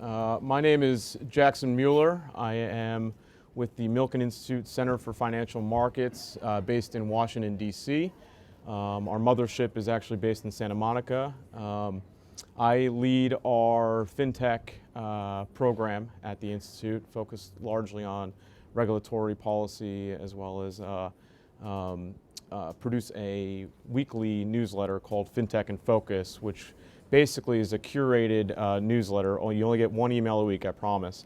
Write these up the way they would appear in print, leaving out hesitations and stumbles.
My name is Jackson Mueller. I am with the Milken Institute Center for Financial Markets based in Washington, D.C. Our mothership is actually based in Santa Monica. I lead our FinTech program at the Institute, focused largely on regulatory policy, as well as produce a weekly newsletter called FinTech in Focus, which basically is a curated newsletter. You only get one email a week, I promise,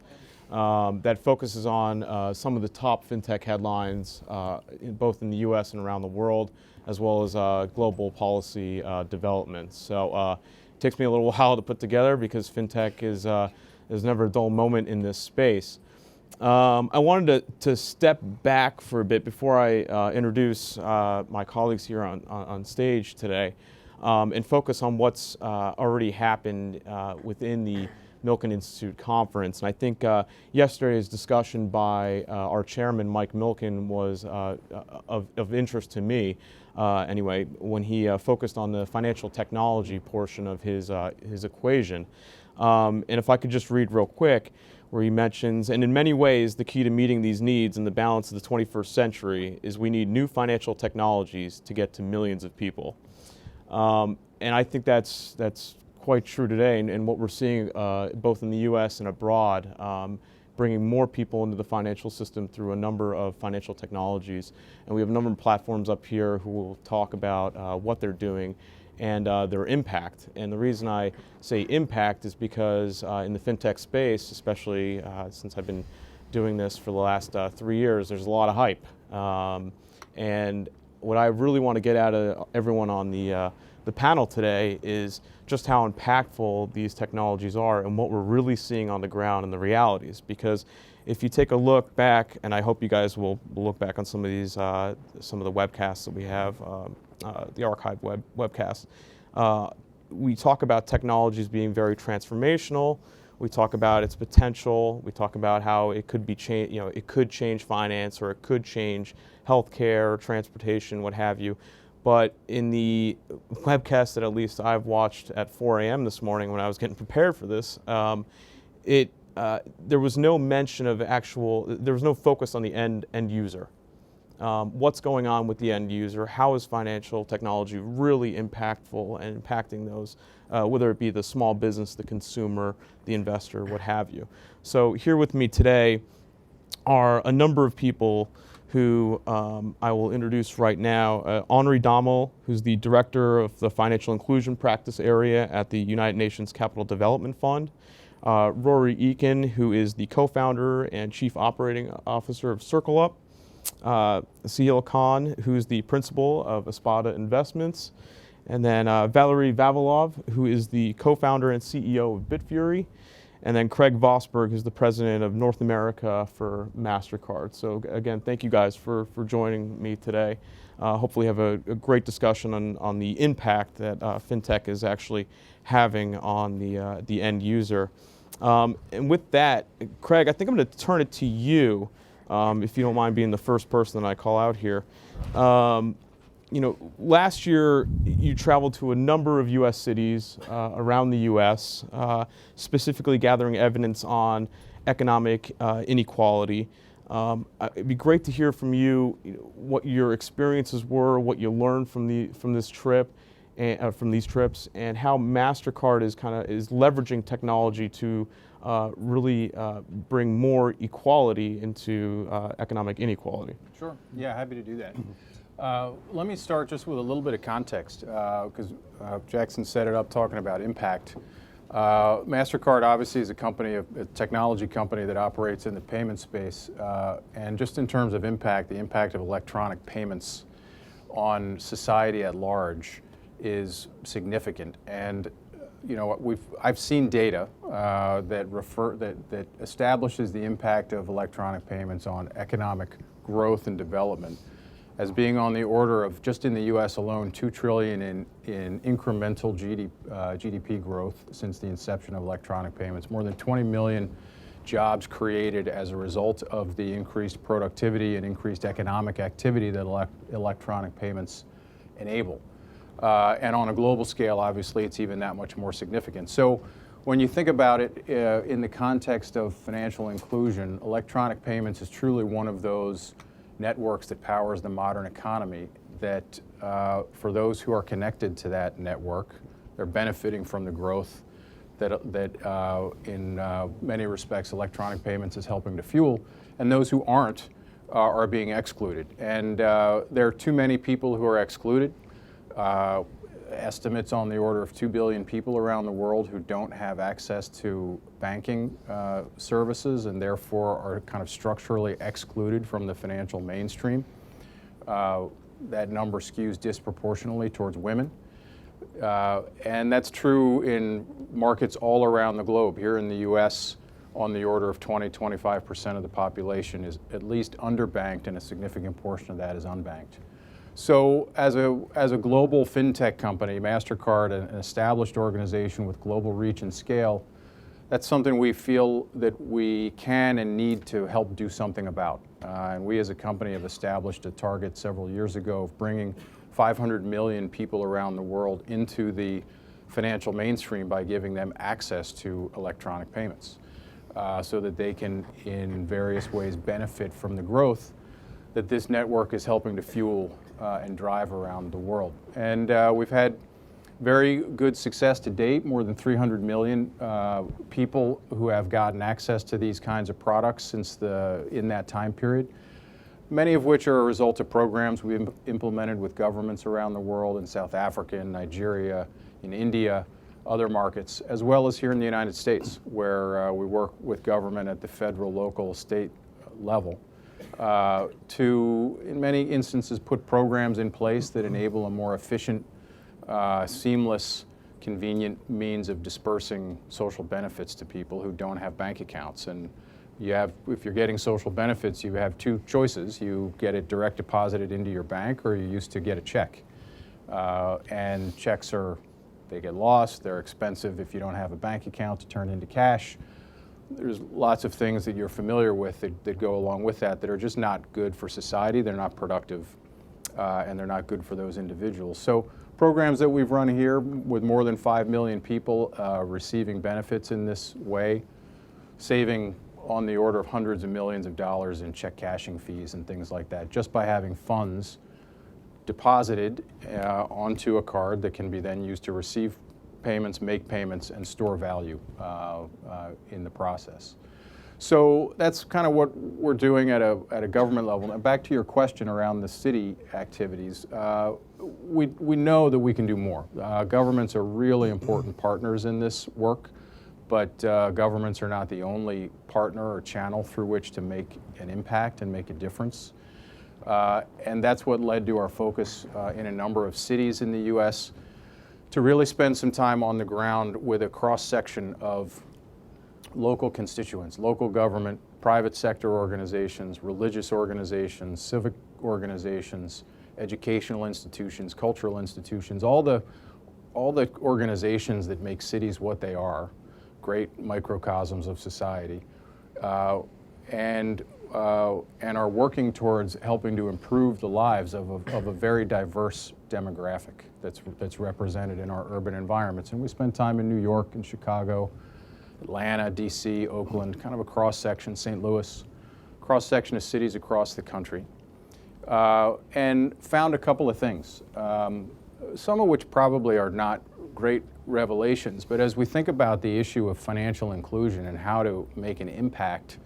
that focuses on some of the top FinTech headlines, both in the US and around the world, as well as global policy developments. So it takes me a little while to put together because FinTech is never a dull moment in this space. I wanted to step back for a bit before I introduce my colleagues here on stage today and focus on what's already happened within the Milken Institute conference. And I think yesterday's discussion by our chairman, Mike Milken, was of interest to me anyway, when he focused on the financial technology portion of his equation. And if I could just read real quick, where he mentions, and in many ways, the key to meeting these needs in the balance of the 21st century is we need new financial technologies to get to millions of people. And I think that's quite true today, and what we're seeing both in the US and abroad, bringing more people into the financial system through a number of financial technologies. And we have a number of platforms up here who will talk about what they're doing and their impact. And the reason I say impact is because in the FinTech space, especially since I've been doing this for the last 3 years, there's a lot of hype. And what I really want to get out of everyone on the panel today is just how impactful these technologies are and what we're really seeing on the ground and the realities. Because if you take a look back, and I hope you guys will look back on some of these, some of the webcasts that we have, the archive webcasts, we talk about technologies being very transformational. We talk about its potential. We talk about how it could be it could change finance, or it could change healthcare, transportation, what have you. But in the webcast that at least I've watched at 4 a.m. this morning when I was getting prepared for this, there was no mention of there was no focus on the end user. What's going on with the end user? How is financial technology really impactful and impacting those, whether it be the small business, the consumer, the investor, what have you. So here with me today are a number of people who I will introduce right now. Henri Dommel, who's the director of the Financial Inclusion Practice Area at the United Nations Capital Development Fund. Rory Eakin, who is the co-founder and chief operating officer of CircleUp. Sahil, who's the principal of Aspada Investments. And then Valery, Vavilov, who is the co-founder and CEO of Bitfury. And then Craig Vosburg, who's the president of North America for MasterCard. So again, thank you guys for joining me today. Hopefully have a great discussion on the impact that FinTech is actually having on the end user. And with that, Craig, I think I'm going to turn it to you, if you don't mind being the first person that I call out here. Last year you traveled to a number of U.S. cities around the U.S., specifically gathering evidence on economic inequality. It'd be great to hear from you, what your experiences were, what you learned from this trip, and from these trips, and how MasterCard is leveraging technology to really bring more equality into economic inequality. Sure. Yeah, happy to do that. Let me start just with a little bit of context, because Jackson set it up talking about impact. MasterCard obviously is a technology company that operates in the payment space, and just in terms of impact, the impact of electronic payments on society at large is significant. And I've seen data that establishes the impact of electronic payments on economic growth and development as being on the order of, just in the U.S. alone, $2 trillion in incremental GDP growth since the inception of electronic payments. More than 20 million jobs created as a result of the increased productivity and increased economic activity that electronic payments enable. And on a global scale, obviously, it's even that much more significant. So when you think about it in the context of financial inclusion, electronic payments is truly one of those networks that powers the modern economy that for those who are connected to that network, they're benefiting from the growth that in many respects electronic payments is helping to fuel, and those who aren't are being excluded. And there are too many people who are excluded. Estimates on the order of 2 billion people around the world who don't have access to banking services and therefore are kind of structurally excluded from the financial mainstream. That number skews disproportionately towards women. And that's true in markets all around the globe. Here in the US, on the order of 20–25% of the population is at least underbanked, and a significant portion of that is unbanked. So as a global FinTech company, MasterCard, an established organization with global reach and scale, that's something we feel that we can and need to help do something about. And we as a company have established a target several years ago of bringing 500 million people around the world into the financial mainstream by giving them access to electronic payments so that they can in various ways benefit from the growth that this network is helping to fuel and drive around the world. And we've had very good success to date, more than 300 million people who have gotten access to these kinds of products in that time period, many of which are a result of programs we've implemented with governments around the world, in South Africa, in Nigeria, in India, other markets, as well as here in the United States, where we work with government at the federal, local, state level to, in many instances, put programs in place that enable a more efficient, seamless, convenient means of dispersing social benefits to people who don't have bank accounts. And if you're getting social benefits, you have two choices. You get it direct deposited into your bank, or you used to get a check. And checks they get lost, they're expensive if you don't have a bank account to turn into cash. There's lots of things that you're familiar with that go along with that are just not good for society. They're not productive, and they're not good for those individuals. So programs that we've run here with more than 5 million people receiving benefits in this way, saving on the order of hundreds of millions of dollars in check cashing fees and things like that, just by having funds deposited onto a card that can be then used to receive payments, make payments, and store value in the process. So that's kind of what we're doing at a government level. Now back to your question around the city activities, we know that we can do more. Governments are really important partners in this work, but governments are not the only partner or channel through which to make an impact and make a difference. And that's what led to our focus in a number of cities in the US to really spend some time on the ground with a cross-section of local constituents, local government, private sector organizations, religious organizations, civic organizations, educational institutions, cultural institutions, all the organizations that make cities what they are, great microcosms of society, and are working towards helping to improve the lives of a very diverse demographic that's represented in our urban environments. And we spend time in New York and Chicago, Atlanta, DC, Oakland, kind of a cross-section, St. Louis, cross-section of cities across the country, and found a couple of things, some of which probably are not great revelations, but as we think about the issue of financial inclusion and how to make an impact,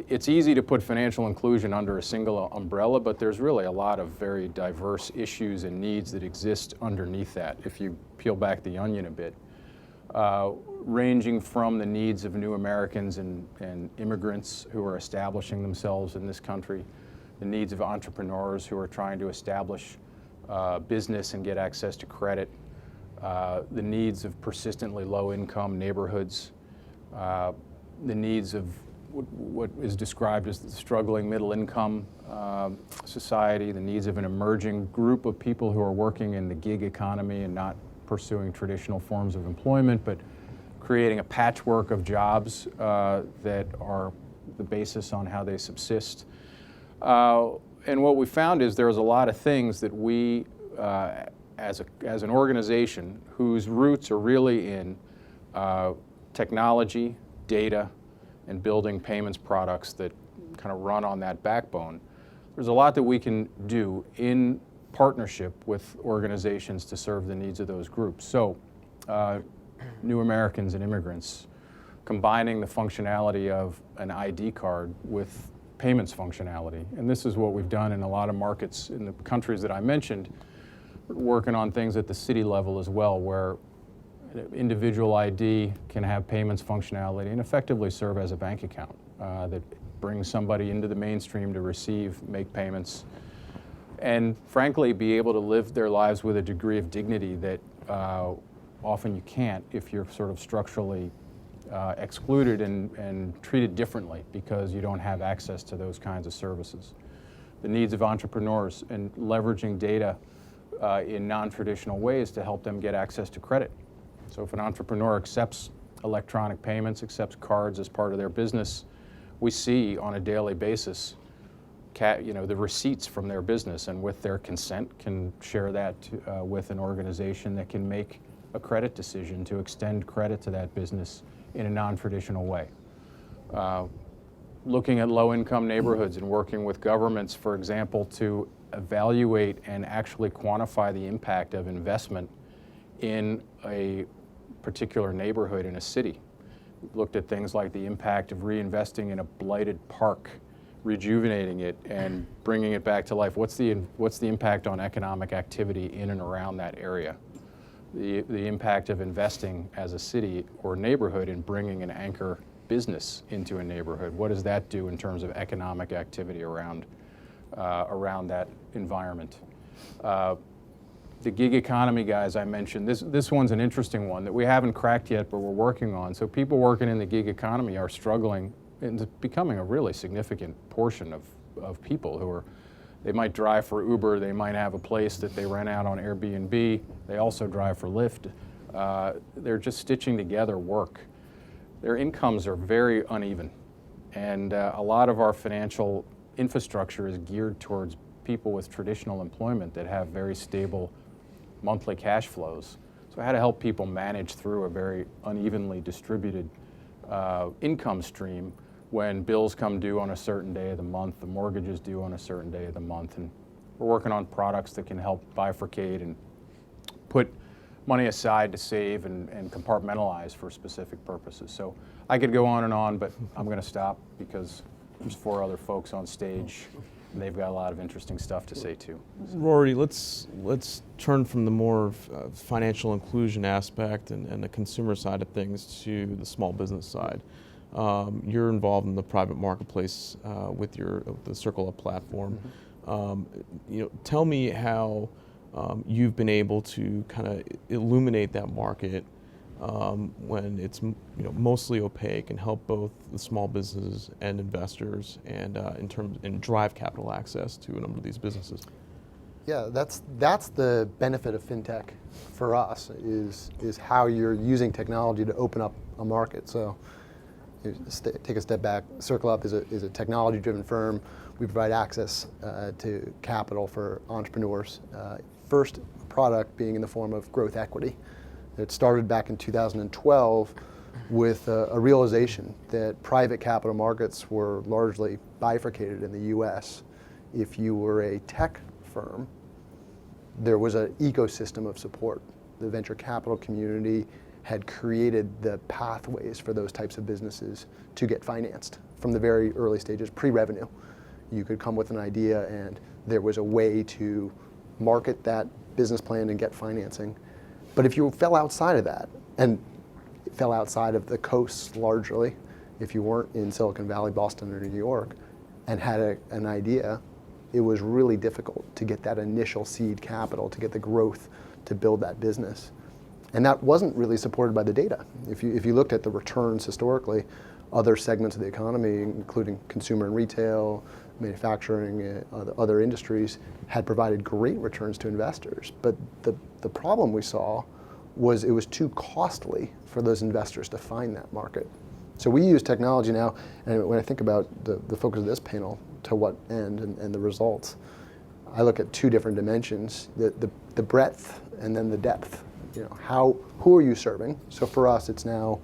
it's easy to put financial inclusion under a single umbrella, but there's really a lot of very diverse issues and needs that exist underneath that, if you peel back the onion a bit, ranging from the needs of new Americans and immigrants who are establishing themselves in this country, the needs of entrepreneurs who are trying to establish business and get access to credit, the needs of persistently low-income neighborhoods, the needs of what is described as the struggling middle-income society, the needs of an emerging group of people who are working in the gig economy and not pursuing traditional forms of employment, but creating a patchwork of jobs that are the basis on how they subsist. And what we found is there's a lot of things that we as an organization whose roots are really in technology, data, and building payments products that kind of run on that backbone, there's a lot that we can do in partnership with organizations to serve the needs of those groups. So, new Americans and immigrants, combining the functionality of an ID card with payments functionality. And this is what we've done in a lot of markets in the countries that I mentioned. We're working on things at the city level as well, where individual ID can have payments functionality and effectively serve as a bank account that brings somebody into the mainstream to receive, make payments, and frankly be able to live their lives with a degree of dignity that often you can't if you're sort of structurally excluded and treated differently because you don't have access to those kinds of services. The needs of entrepreneurs and leveraging data in non-traditional ways to help them get access to credit. So if an entrepreneur accepts electronic payments, accepts cards as part of their business, we see on a daily basis the receipts from their business, and with their consent can share that with an organization that can make a credit decision to extend credit to that business in a non-traditional way. Looking at low-income neighborhoods and working with governments, for example, to evaluate and actually quantify the impact of investment in a particular neighborhood in a city. We've looked at things like the impact of reinvesting in a blighted park, rejuvenating it and bringing it back to life. What's the impact on economic activity in and around that area? The impact of investing as a city or neighborhood in bringing an anchor business into a neighborhood. What does that do in terms of economic activity around that environment? The gig economy guys I mentioned, this one's an interesting one that we haven't cracked yet, but we're working on. So people working in the gig economy are struggling, and it's becoming a really significant portion of people who are, they might drive for Uber, they might have a place that they rent out on Airbnb, they also drive for Lyft. They're just stitching together work. Their incomes are very uneven, and a lot of our financial infrastructure is geared towards people with traditional employment that have very stable monthly cash flows. So I had to help people manage through a very unevenly distributed income stream when bills come due on a certain day of the month, the mortgage is due on a certain day of the month, and we're working on products that can help bifurcate and put money aside to save and compartmentalize for specific purposes. So I could go on, but I'm going to stop because there's 4 other folks on stage, and they've got a lot of interesting stuff to say too. Rory, let's turn from the more financial inclusion aspect and the consumer side of things to the small business side. You're involved in the private marketplace with the CircleUp platform. Tell me how you've been able to kind of illuminate that market when it's mostly opaque and help both the small businesses and investors and drive capital access to a number of these businesses. Yeah, that's the benefit of FinTech for us is how you're using technology to open up a market. So take a step back. CircleUp is a technology-driven firm. We provide access to capital for entrepreneurs. First product being in the form of growth equity. It started back in 2012 with a realization that private capital markets were largely bifurcated in the US. If you were a tech firm, there was an ecosystem of support. The venture capital community had created the pathways for those types of businesses to get financed from the very early stages, pre-revenue. You could come with an idea and there was a way to market that business plan and get financing. But if you fell outside of that, and fell outside of the coasts largely, if you weren't in Silicon Valley, Boston, or New York, and had an idea, it was really difficult to get that initial seed capital, to get the growth to build that business. And that wasn't really supported by the data. If you looked at the returns historically, other segments of the economy, including consumer and retail, manufacturing, other industries, had provided great returns to investors. But the problem we saw was it was too costly for those investors to find that market. So we use technology now, and when I think about the focus of this panel, to what end and the results, I look at two different dimensions: the breadth and then the depth. Who are you serving? So for us, it's now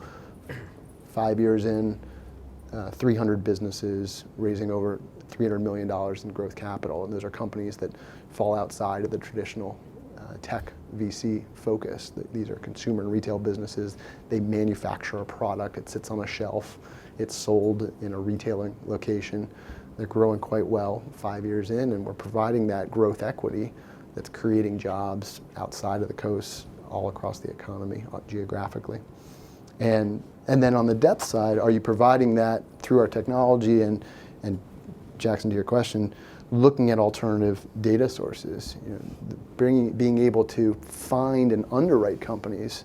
5 years in, 300 businesses raising over $300 million in growth capital, and those are companies that fall outside of the traditional tech VC focus. These are consumer and retail businesses. They manufacture a product. It sits on a shelf. It's sold in a retailing location. They're growing quite well 5 years in, and we're providing that growth equity that's creating jobs outside of the coast, all across the economy, geographically. And then on the depth side, are you providing that through our technology and Jackson, to your question, looking at alternative data sources, being able to find and underwrite companies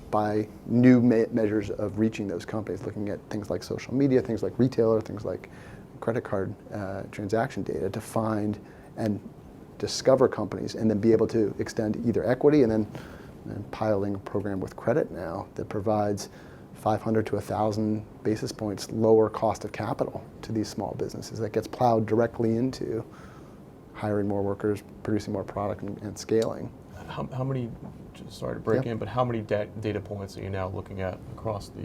by new measures of reaching those companies, looking at things like social media, things like retailer, things like credit card transaction data to find and discover companies, and then be able to extend either equity and then piloting a program with credit now that provides 500 to 1,000 basis points lower cost of capital to these small businesses that gets plowed directly into hiring more workers, producing more product, and scaling. How many, sorry to break in, but how many data points are you now looking at across the?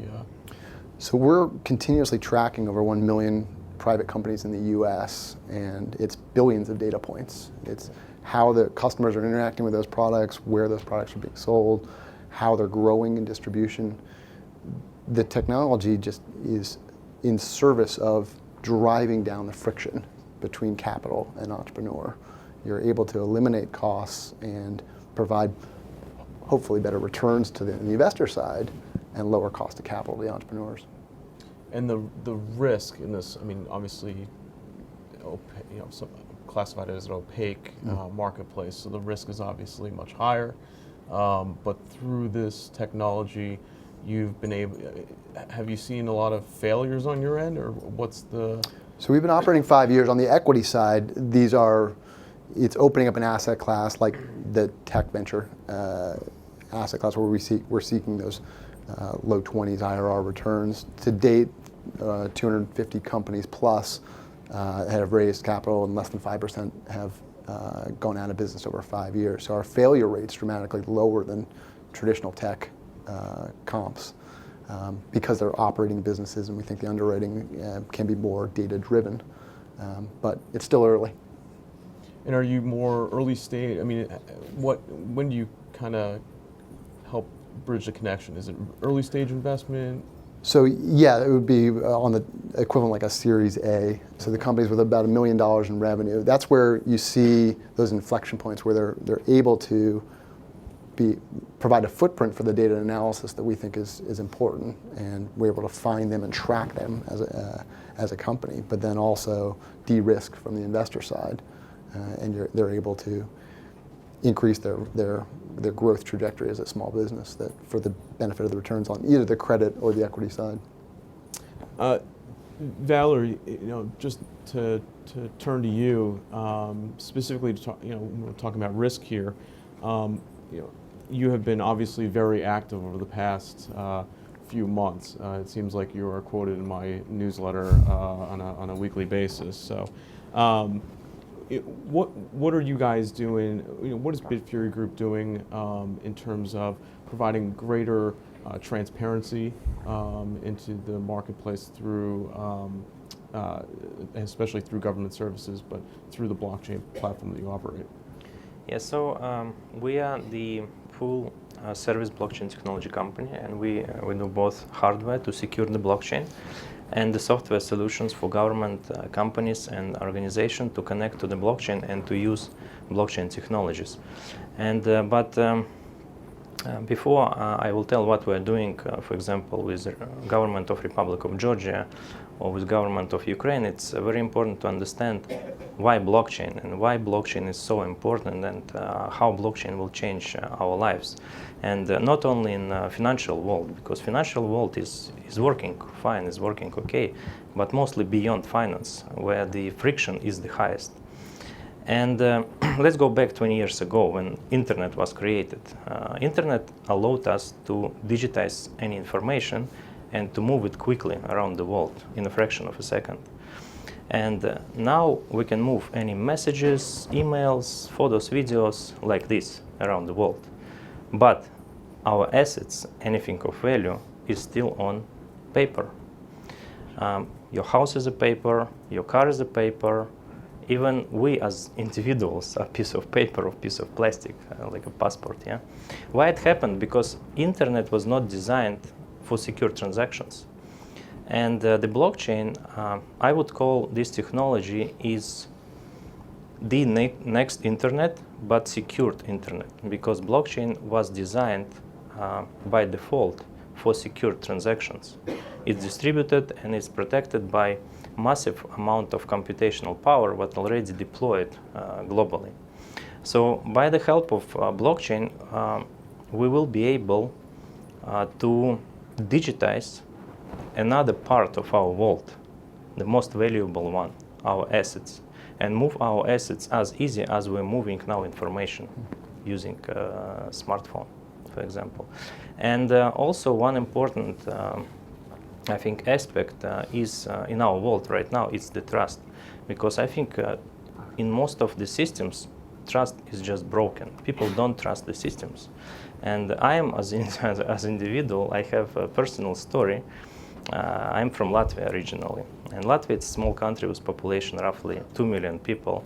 So we're continuously tracking over 1 million private companies in the US, and it's billions of data points. It's how the customers are interacting with those products, where those products are being sold, how they're growing in distribution. The technology just is in service of driving down the friction between capital and entrepreneur. You're able to eliminate costs and provide hopefully better returns to the investor side and lower cost of capital to the entrepreneurs. And the risk in this, I mean, obviously, classified as an opaque marketplace, so the risk is obviously much higher. But through this technology, you've been able, have you seen a lot of failures on your end, or what's the? So we've been operating 5 years. On the equity side, it's opening up an asset class like the tech venture asset class where we're seeking those low 20s IRR returns. To date, 250 companies plus have raised capital, and less than 5% have gone out of business over 5 years. So our failure rate's dramatically lower than traditional tech comps because they're operating businesses, and we think the underwriting can be more data-driven. But it's still early. And are you more early stage? I mean, when do you kind of help bridge the connection? Is it early stage investment? So yeah, it would be on the equivalent like a Series A. So the companies with about $1 million in revenue. That's where you see those inflection points where they're able to provide a footprint for the data analysis that we think is important, and we're able to find them and track them as a company. But then also de-risk from the investor side, and they're able to increase their growth trajectory as a small business that for the benefit of the returns on either the credit or the equity side. Valery, just to turn to you specifically to talk, we're talking about risk here. You have been obviously very active over the past few months. It seems like you are quoted in my newsletter on a weekly basis. So, what are you guys doing? What is Bitfury Group doing in terms of providing greater transparency into the marketplace through, especially through government services, but through the blockchain platform that you operate? Yeah, so we are the full service blockchain technology company, and we do both hardware to secure the blockchain and the software solutions for government companies and organizations to connect to the blockchain and to use blockchain technologies. And before I will tell what we're doing, for example, with the government of Republic of Georgia or with government of Ukraine, it's very important to understand why blockchain and why blockchain is so important, and how blockchain will change our lives. And not only in financial world, because financial world is working fine, is working okay, but mostly beyond finance, where the friction is the highest. And let's go back 20 years ago when internet was created. Internet allowed us to digitize any information and to move it quickly around the world in a fraction of a second. And now we can move any messages, emails, photos, videos like this around the world. But our assets, anything of value, is still on paper. Your house is a paper, your car is a paper, even we as individuals are a piece of paper or piece of plastic, like a passport. Yeah. Why it happened? Because internet was not designed for secure transactions. And the blockchain, I would call this technology is the next internet, but secured internet, because blockchain was designed by default for secure transactions. It's distributed and it's protected by massive amount of computational power what already deployed globally. So by the help of blockchain, we will be able to digitize another part of our world, the most valuable one, our assets, and move our assets as easy as we're moving now information using smartphone, for example. And also one important I think aspect is in our world right now, it's the trust. Because I think in most of the systems, trust is just broken. People don't trust the systems. And I am, as individual, I have a personal story. I'm from Latvia originally. And Latvia is a small country with population roughly 2 million people.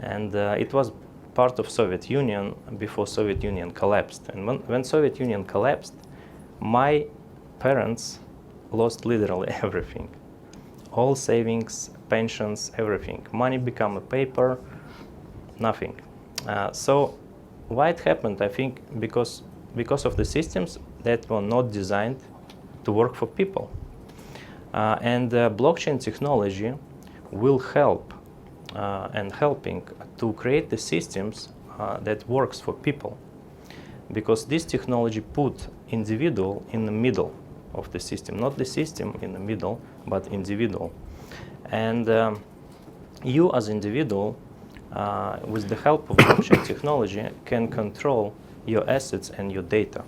And it was part of Soviet Union before Soviet Union collapsed. And when Soviet Union collapsed, my parents lost literally everything. All savings, pensions, everything. Money became a paper, nothing. So why it happened? I think because of the systems that were not designed to work for people. And blockchain technology will help and helping to create the systems that works for people. Because this technology put individual in the middle of the system, not the system in the middle, but individual. And you as individual, with the help of blockchain technology, can control your assets and your data.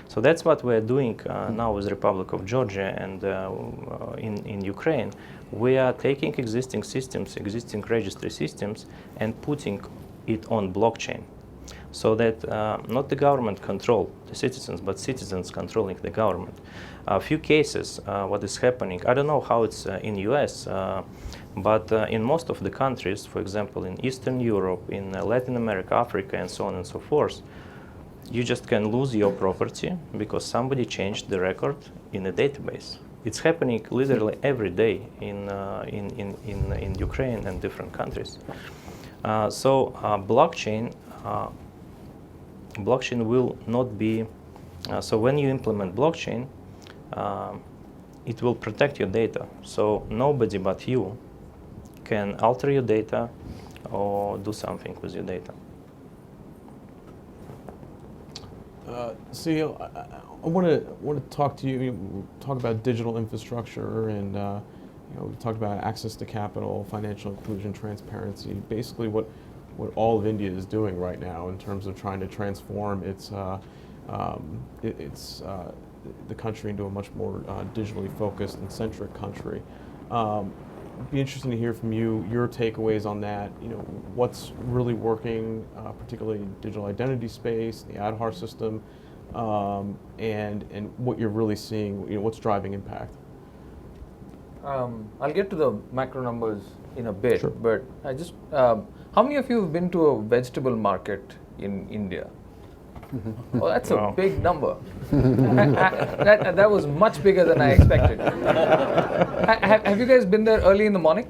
So that's what we're doing now with Republic of Georgia and in Ukraine. We are taking existing systems, existing registry systems, and putting it on blockchain. So that not the government control the citizens, but citizens controlling the government. A few cases, what is happening, I don't know how it's in US, but in most of the countries, for example, in Eastern Europe, in Latin America, Africa, and so on and so forth, you just can lose your property because somebody changed the record in a database. It's happening literally every day in Ukraine and different countries. So blockchain will not be, so when you implement blockchain, it will protect your data. So nobody but you can alter your data or do something with your data. Sahil, I want to talk to you, talk about digital infrastructure and we talked about access to capital, financial inclusion, transparency, basically what all of India is doing right now in terms of trying to transform the country into a much more digitally focused and centric country. It'd be interesting to hear from you, your takeaways on that. What's really working, particularly in digital identity space, the Aadhaar system, and what you're really seeing. What's driving impact. I'll get to the macro numbers in a bit, Sure. but I just, how many of you have been to a vegetable market in India? Oh, that's a big number. That was much bigger than I expected. Have you guys been there early in the morning?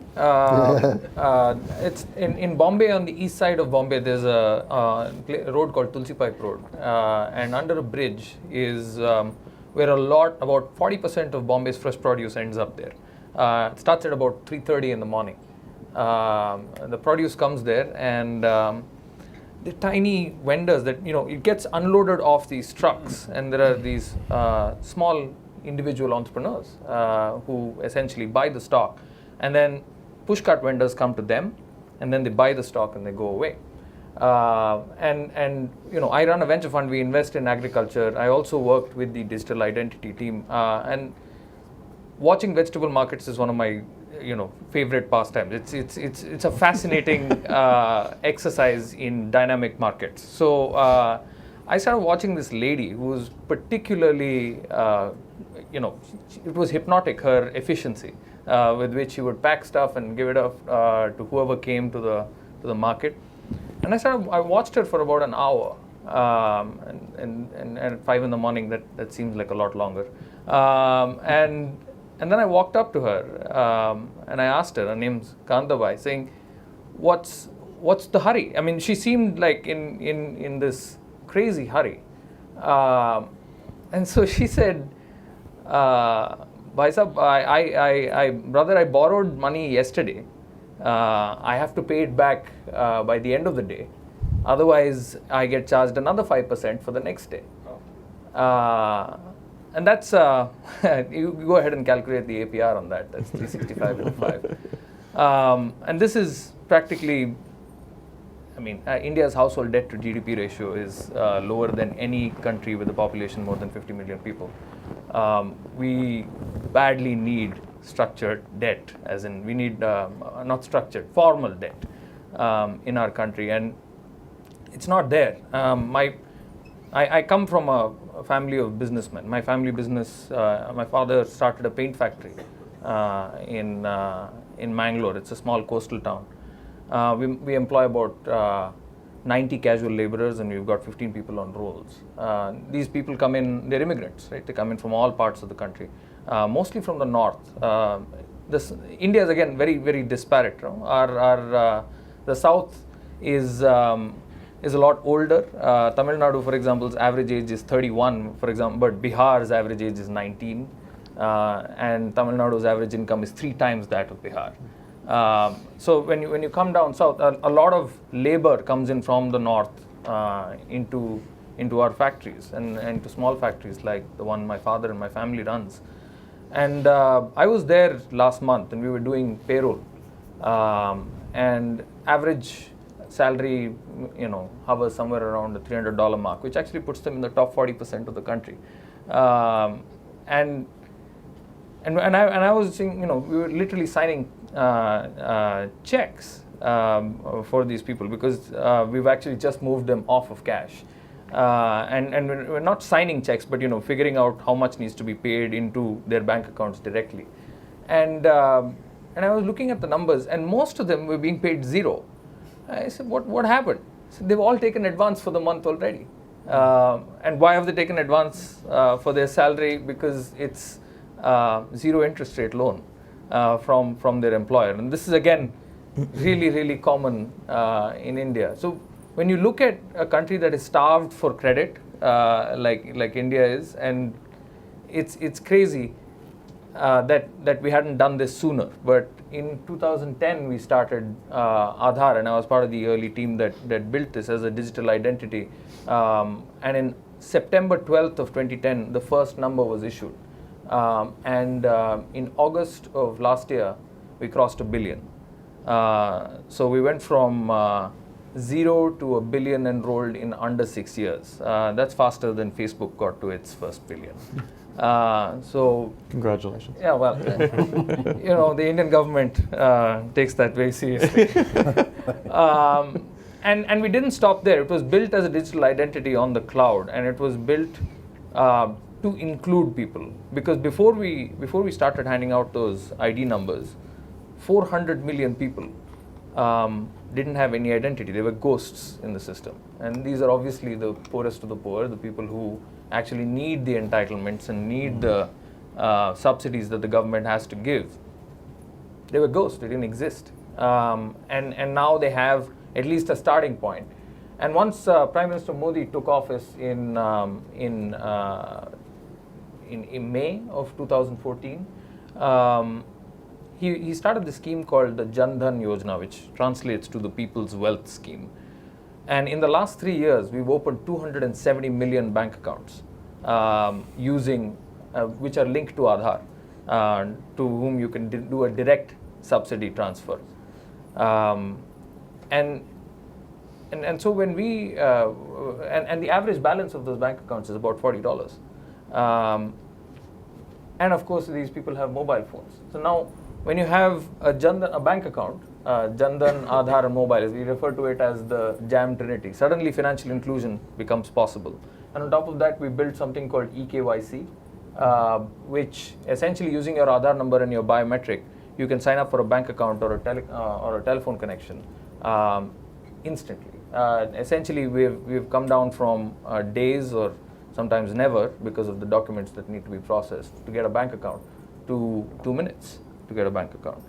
It's in Bombay, on the east side of Bombay, there's a road called Tulsi Pipe Road. And under a bridge is where about 40% of Bombay's fresh produce ends up there. It starts at about 3:30 in the morning. The produce comes there, and the tiny vendors that, it gets unloaded off these trucks, and there are these small individual entrepreneurs who essentially buy the stock, and then pushcart vendors come to them, and then they buy the stock and they go away. And I run a venture fund. We invest in agriculture. I also worked with the digital identity team, and watching vegetable markets is one of my favorite pastimes. It's a fascinating exercise in dynamic markets. So I started watching this lady who was particularly, it was hypnotic, her efficiency with which she would pack stuff and give it off to whoever came to the market. And I watched her for about an hour. And at 5 in the morning, that seems like a lot longer. And then I walked up to her and I asked her name's Kandabai, saying, "What's the hurry?" I mean, she seemed like in this crazy hurry. And so she said, "Bhai Sahab, brother, I borrowed money yesterday. I have to pay it back by the end of the day. Otherwise, I get charged another 5% for the next day." And that's, you go ahead and calculate the APR on that. That's 365 into 5. And this is practically, India's household debt to GDP ratio is lower than any country with a population more than 50 million people. We badly need structured debt, as in we need, not structured, formal debt in our country. And it's not there. I come from a family of businessmen. My family business, my father started a paint factory in Mangalore. It's a small coastal town. We employ about 90 casual laborers, and we've got 15 people on rolls. These people come in, they're immigrants, right? They come in from all parts of the country, mostly from the north. India is again very, very disparate. No? The south is a lot older. Tamil Nadu, for example's average age is 31, for example, but Bihar's average age is 19, and Tamil Nadu's average income is 3 times that of Bihar. So when you come down south, a lot of labor comes in from the north into our factories and to small factories like the one my father and my family runs. And I was there last month, and we were doing payroll, and average salary, hovers somewhere around the $300 mark, which actually puts them in the top 40% of the country. And I was saying, we were literally signing checks for these people because we've actually just moved them off of cash. And we're not signing checks, but figuring out how much needs to be paid into their bank accounts directly. And I was looking at the numbers, and most of them were being paid zero. I said, what happened? So they've all taken advance for the month already. And why have they taken advance for their salary? Because it's zero interest rate loan from their employer. And this is again really, really common in India. So when you look at a country that is starved for credit, like India is, and it's crazy that we hadn't done this sooner. But in 2010, we started Aadhaar, and I was part of the early team that built this as a digital identity. And in September 12th of 2010, the first number was issued. And in August of last year, we crossed 1 billion. So we went from 0 to 1 billion enrolled in under 6 years. That's faster than Facebook got to its first billion. So congratulations. Yeah, well, the Indian government takes that very seriously. And we didn't stop there. It was built as a digital identity on the cloud, and it was built to include people. Because before we started handing out those ID numbers, 400 million people didn't have any identity. They were ghosts in the system. And these are obviously the poorest of the poor, the people who actually need the entitlements and need the subsidies that the government has to give. They were ghosts, they didn't exist. And now they have at least a starting point. And once Prime Minister Modi took office in May of 2014, he started this scheme called the Jan Dhan Yojana, which translates to the People's Wealth Scheme. And in the last 3 years, we've opened 270 million bank accounts which are linked to Aadhaar, to whom you can do a direct subsidy transfer. And so when we, and the average balance of those bank accounts is about $40. And of course, these people have mobile phones. So now when you have a bank account, Jandan, Aadhaar, and mobile, we refer to it as the jam trinity. Suddenly, financial inclusion becomes possible. And on top of that, we built something called eKYC, which essentially using your Aadhaar number and your biometric, you can sign up for a bank account or a telephone connection instantly. Essentially, we've come down from days or sometimes never because of the documents that need to be processed to get a bank account to 2 minutes to get a bank account.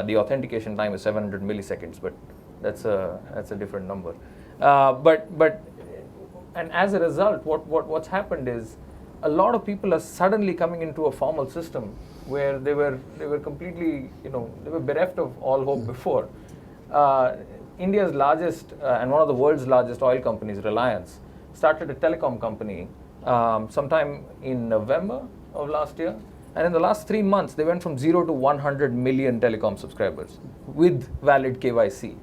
The authentication time is 700 milliseconds, but that's a different number. And as a result, what's happened is a lot of people are suddenly coming into a formal system where they were completely, they were bereft of all hope before. India's largest and one of the world's largest oil companies, Reliance, started a telecom company sometime in November of last year. And in the last 3 months, they went from 0 to 100 million telecom subscribers with valid KYC.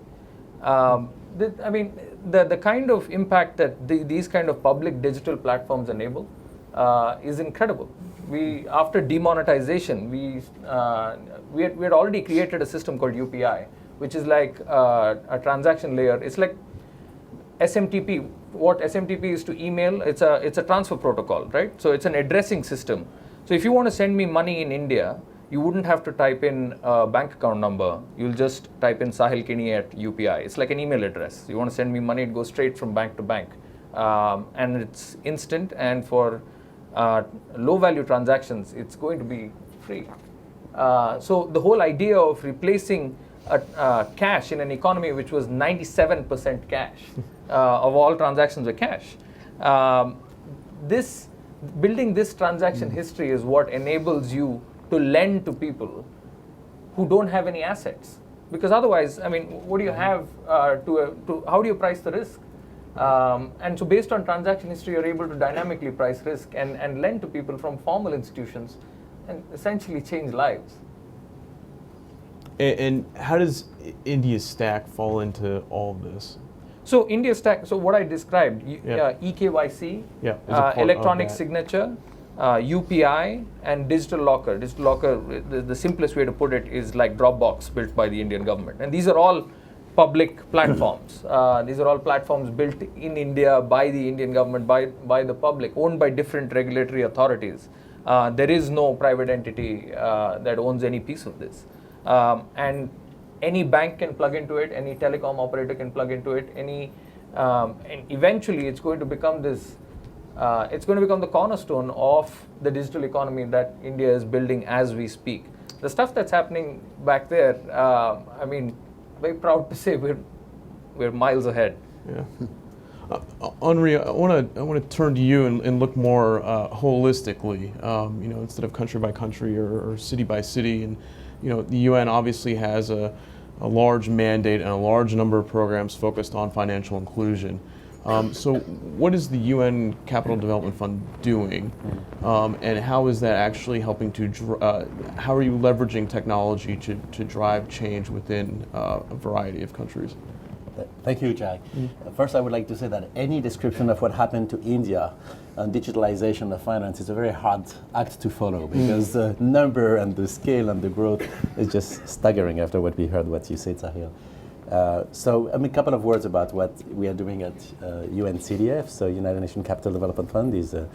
The kind of impact that these kind of public digital platforms enable is incredible. After demonetization, we had already created a system called UPI, which is like a transaction layer. It's like SMTP. What SMTP is to email, it's a transfer protocol, right? So it's an addressing system. So if you want to send me money in India, you wouldn't have to type in a bank account number. You'll just type in Sahil Kini at UPI. It's like an email address. You want to send me money, it goes straight from bank to bank. And it's instant, and for low value transactions, it's going to be free. So the whole idea of replacing cash in an economy which was 97% cash, of all transactions were cash. Building this transaction history is what enables you to lend to people who don't have any assets. Because otherwise, what do you have how do you price the risk? And so based on transaction history, you're able to dynamically price risk and lend to people from formal institutions and essentially change lives. And how does India's stack fall into all of this? So India stack. So what I described, eKYC, electronic signature, UPI, and digital locker. Digital locker. The simplest way to put it is like Dropbox built by the Indian government, and these are all public platforms. These are all platforms built in India by the Indian government, by the public, owned by different regulatory authorities. There is no private entity that owns any piece of this, and any bank can plug into it, any telecom operator can plug into it, and eventually it's going to become this, it's going to become the cornerstone of the digital economy that India is building as we speak. The stuff that's happening back there, very proud to say we're miles ahead. Yeah. Henri, I want to turn to you and look more holistically, instead of country by country or city by city. And the UN obviously has a large mandate and a large number of programs focused on financial inclusion. So what is the UN Capital Development Fund doing, and how is that actually helping how are you leveraging technology to drive change within a variety of countries? Thank you, Jack. First, I would like to say that any description of what happened to India and digitalization of finance is a very hard act to follow, because the number and the scale and the growth is just staggering after what we heard, what you said, Sahil. So a couple of words about what we are doing at UNCDF. So United Nations Capital Development Fund is a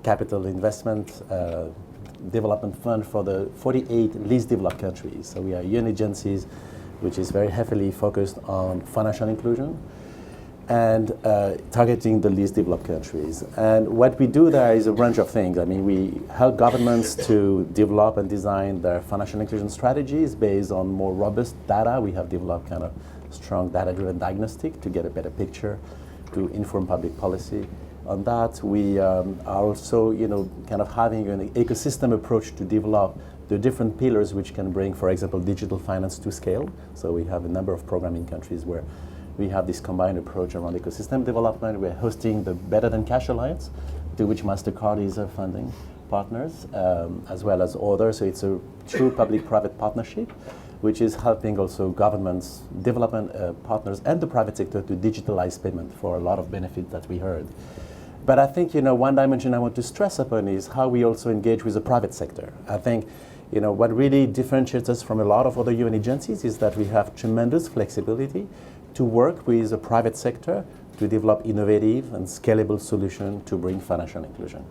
capital investment development fund for the 48 least developed countries. So we are UN agencies which is very heavily focused on financial inclusion and targeting the least developed countries. And what we do there is a range of things. We help governments to develop and design their financial inclusion strategies based on more robust data. We have developed kind of strong data-driven diagnostic to get a better picture to inform public policy. On that, we are also, kind of having an ecosystem approach to develop the different pillars which can bring, for example, digital finance to scale. So we have a number of programming countries where we have this combined approach around ecosystem development. We're hosting the Better Than Cash Alliance, to which MasterCard is funding partners, as well as others. So it's a true public-private partnership, which is helping also governments, development partners, and the private sector to digitalize payment for a lot of benefits that we heard. But I think, one dimension I want to stress upon is how we also engage with the private sector. I think, what really differentiates us from a lot of other UN agencies is that we have tremendous flexibility to work with the private sector to develop innovative and scalable solutions to bring financial inclusion.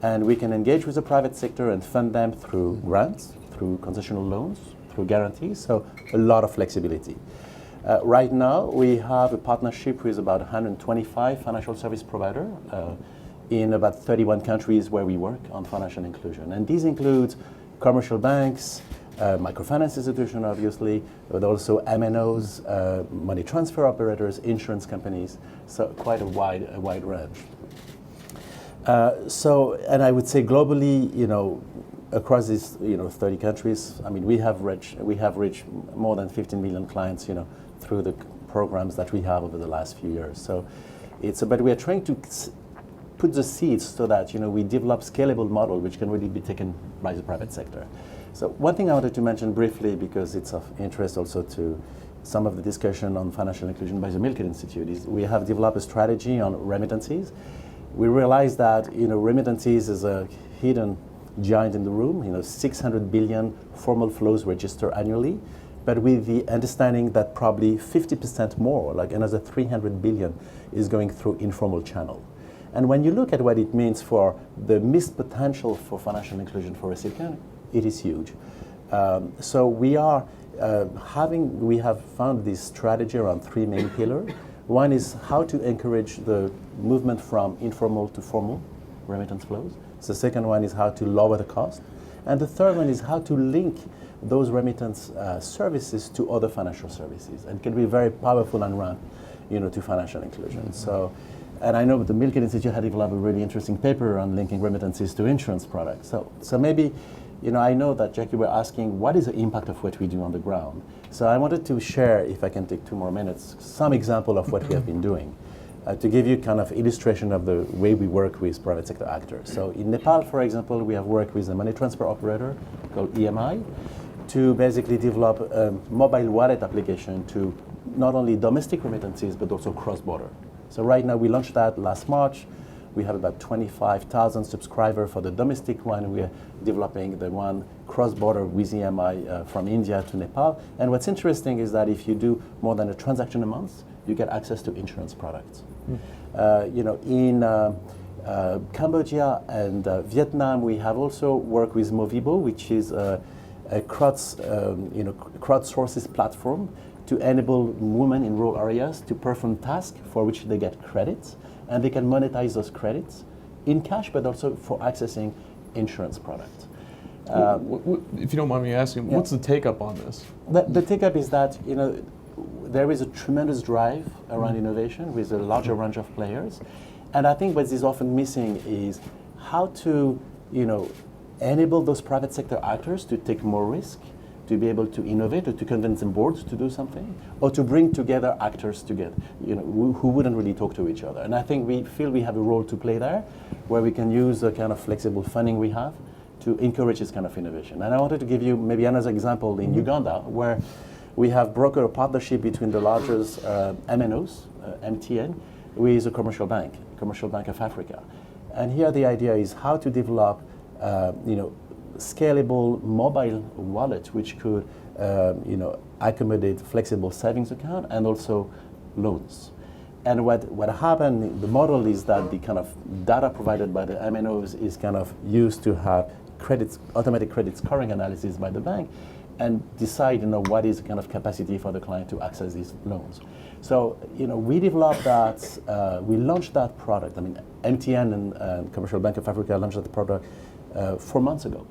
And we can engage with the private sector and fund them through grants, through concessional loans, through guarantees, so a lot of flexibility. Right now, we have a partnership with about 125 financial service providers in about 31 countries where we work on financial inclusion. And these include commercial banks, microfinance institutions, obviously, but also MNOs, money transfer operators, insurance companies, so quite a wide range. And I would say globally, across these 30 countries, I mean, we have reached more than 15 million clients, through the programs that we have over the last few years. So but we are trying to put the seeds so that we develop scalable model which can really be taken by the private sector. So one thing I wanted to mention briefly, because it's of interest also to some of the discussion on financial inclusion by the Milken Institute, is we have developed a strategy on remittances. We realize that remittances is a hidden giant in the room. 600 billion formal flows register annually, but with the understanding that probably 50% more, like another 300 billion, is going through informal channel. And when you look at what it means for the missed potential for financial inclusion for recipients, it is huge. So we have found this strategy around three main pillars. One is how to encourage the movement from informal to formal remittance flows. The second one is how to lower the cost. And the third one is how to link those remittance services to other financial services, and can be very powerful and run, to financial inclusion. Mm-hmm. So, and I know the Milken Institute had developed a really interesting paper on linking remittances to insurance products. So maybe, I know that Jackie were asking what is the impact of what we do on the ground. So I wanted to share, if I can take 2 more minutes, some example of what we have been doing. To give you kind of illustration of the way we work with private sector actors. So in Nepal, for example, we have worked with a money transfer operator called EMI to basically develop a mobile wallet application to not only domestic remittances, but also cross-border. So right now, we launched that last March. We have about 25,000 subscribers for the domestic one. We are developing the one cross-border with EMI from India to Nepal. And what's interesting is that if you do more than a transaction a month, you get access to insurance products. In Cambodia and Vietnam, we have also worked with Movibo, which is a crowdsources platform to enable women in rural areas to perform tasks for which they get credits, and they can monetize those credits in cash, but also for accessing insurance products. If you don't mind me asking, what's the take-up on this? The take-up is that there is a tremendous drive around innovation with a larger range of players, and I think what is often missing is how to enable those private sector actors to take more risk, to be able to innovate, or to convince them boards to do something, or to bring together actors together, who wouldn't really talk to each other. And I think we feel we have a role to play there, where we can use the kind of flexible funding we have to encourage this kind of innovation. And I wanted to give you maybe another example in Uganda, where we have brokered a partnership between the largest MNOs, MTN, with a commercial bank of Africa. And here the idea is how to develop scalable mobile wallet which could accommodate flexible savings account and also loans. And what happened, the model is that the kind of data provided by the MNOs is kind of used to have automatic credit scoring analysis by the bank, and decide what is the kind of capacity for the client to access these loans. So we developed that, we launched that product. I mean, MTN and Commercial Bank of Africa launched that product 4 months ago.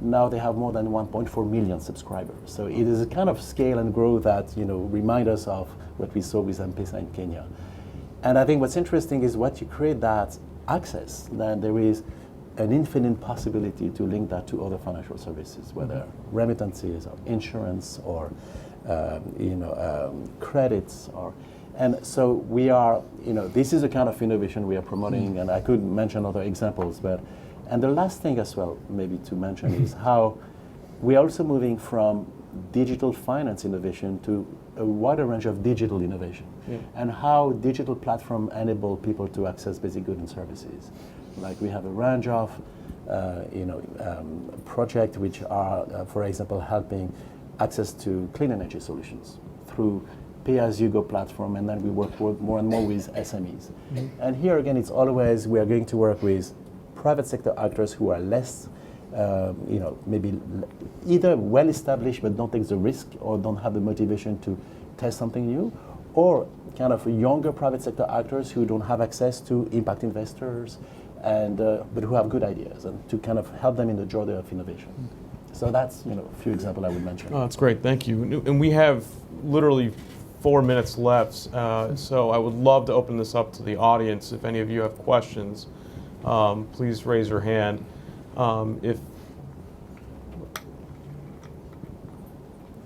Now they have more than 1.4 million subscribers. So it is a kind of scale and growth that remind us of what we saw with M-Pesa in Kenya. And I think what's interesting is what you create that access, then there is an infinite possibility to link that to other financial services, whether remittances or insurance or credits and so we are, this is the kind of innovation we are promoting, and I could mention other examples, and the last thing as well, maybe to mention, is how we are also moving from digital finance innovation to a wider range of digital innovation, and how digital platforms enable people to access basic goods and services. Like we have a range of projects which are, for example, helping access to clean energy solutions through pay-as-you-go platform, and then we work more and more with SMEs. And here again, it's always we are going to work with private sector actors who are less, maybe either well-established but don't take the risk or don't have the motivation to test something new, or kind of younger private sector actors who don't have access to impact investors, and but who have good ideas, and to kind of help them in the journey of innovation. So that's a few examples I would mention. Oh, that's great, thank you. And we have literally 4 minutes left, so I would love to open this up to the audience. If any of you have questions, please raise your hand.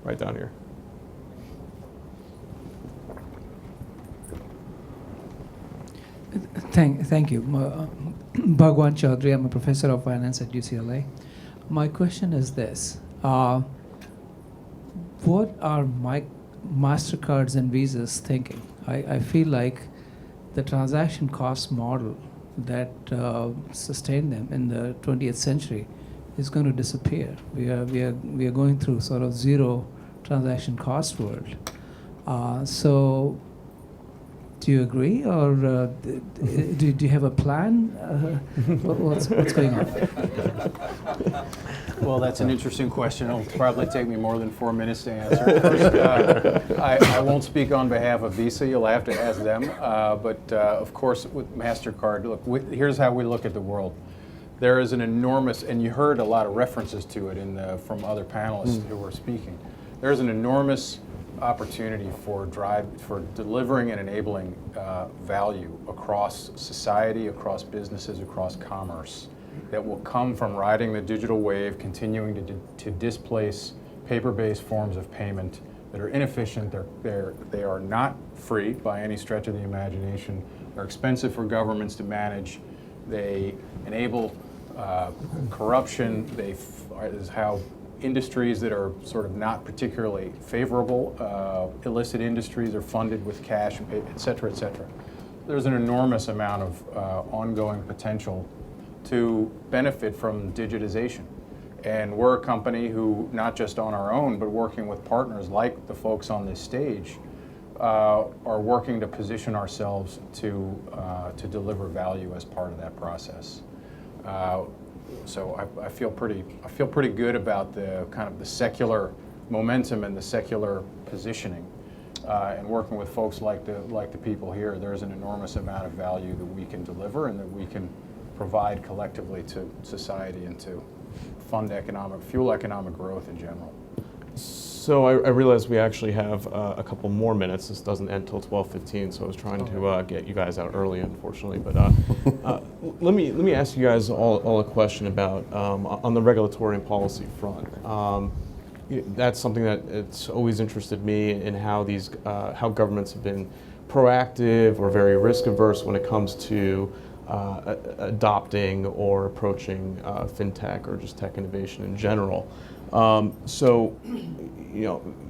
Right down here. Thank you. Bhagwan Chaudhary, I'm a professor of finance at UCLA. My question is this. What are MasterCards and Visas thinking? I feel like the transaction cost model that sustained them in the 20th century is going to disappear. We are going through sort of zero transaction cost world. So do you agree, or do you have a plan? What's going on? Well, that's an interesting question. It'll probably take me more than 4 minutes to answer. First, I won't speak on behalf of Visa. You'll have to ask them. But of course, with MasterCard, look, here's how we look at the world. There is an enormous, and you heard a lot of references to it from other panelists who were speaking. There's an enormous opportunity for delivering and enabling value across society, across businesses, across commerce, that will come from riding the digital wave, continuing to displace paper-based forms of payment that are inefficient. They are not free by any stretch of the imagination. They're expensive for governments to manage. They enable corruption. Is how industries that are sort of not particularly favorable, illicit industries, are funded with cash, et cetera, et cetera. There's an enormous amount of ongoing potential to benefit from digitization. And we're a company who, not just on our own, but working with partners like the folks on this stage, are working to position ourselves to deliver value as part of that process. So I feel pretty good about the kind of the secular momentum and the secular positioning, and working with folks like the people here. There's an enormous amount of value that we can deliver and that we can provide collectively to society and to fuel economic growth in general. So I realize we actually have a couple more minutes. This doesn't end till 12:15, so I was trying to get you guys out early, unfortunately. But let me ask you guys all a question about on the regulatory and policy front. That's something that it's always interested me in how governments have been proactive or very risk averse when it comes to adopting or approaching FinTech or just tech innovation in general. So,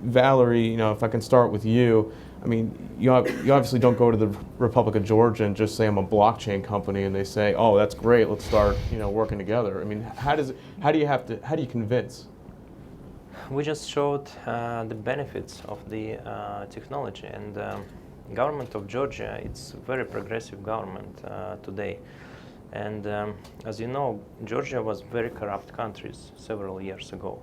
Valery, if I can start with you, I mean, you obviously don't go to the Republic of Georgia and just say I'm a blockchain company, and they say, oh, that's great, let's start, working together. I mean, how do you convince? We just showed the benefits of the technology, and government of Georgia, it's a very progressive government today. And as you know, Georgia was very corrupt country several years ago.